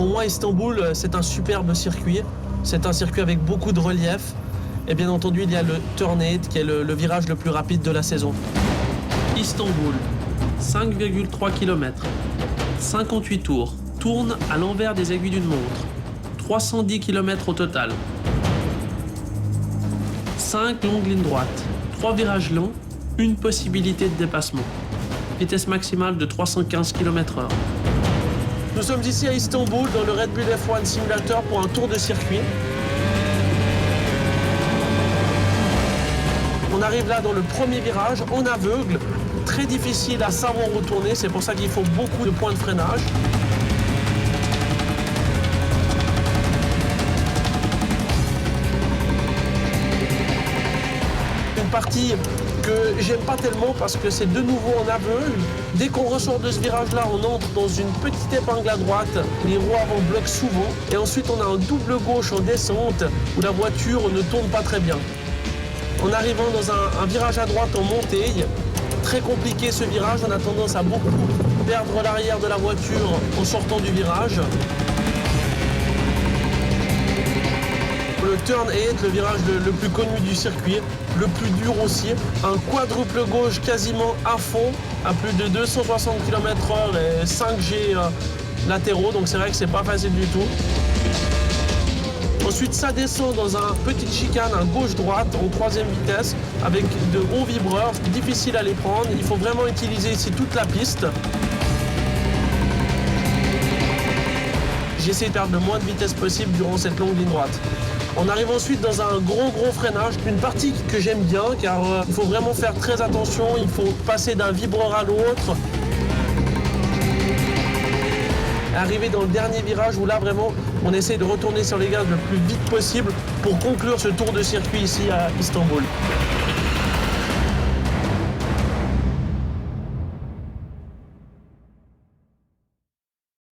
Pour moi, Istanbul, c'est un superbe circuit. C'est un circuit avec beaucoup de relief. Et bien entendu, il y a le Turn 8 qui est le virage le plus rapide de la saison. Istanbul, 5,3 km, 58 tours, tourne à l'envers des aiguilles d'une montre, 310 km au total. 5 longues lignes droites, 3 virages longs, une possibilité de dépassement. Vitesse maximale de 315 km/h. Nous sommes ici à Istanbul dans le Red Bull F1 Simulator pour un tour de circuit. On arrive là dans le premier virage en aveugle, très difficile à savoir retourner, c'est pour ça qu'il faut beaucoup de points de freinage. Une partie que j'aime pas tellement parce que c'est de nouveau en aveugle. Dès qu'on ressort de ce virage-là, on entre dans une petite épingle à droite. Les roues avant bloquent souvent. Et ensuite, on a un double gauche en descente où la voiture ne tourne pas très bien. En arrivant dans un virage à droite en montée, très compliqué ce virage. On a tendance à beaucoup perdre l'arrière de la voiture en sortant du virage. Le Turn 8, le virage le plus connu du circuit, le plus dur aussi. Un quadruple gauche quasiment à fond, à plus de 260 km/h et 5G latéraux, donc c'est vrai que c'est pas facile du tout. Ensuite, ça descend dans un petit chicane, un gauche-droite en 3e vitesse, avec de hauts vibreurs, difficile à les prendre. Il faut vraiment utiliser ici toute la piste. J'essaie de perdre le moins de vitesse possible durant cette longue ligne droite. On arrive ensuite dans un gros freinage, une partie que j'aime bien car il faut vraiment faire très attention, il faut passer d'un vibreur à l'autre. Arriver dans le dernier virage où là vraiment on essaie de retourner sur les gaz le plus vite possible pour conclure ce tour de circuit ici à Istanbul.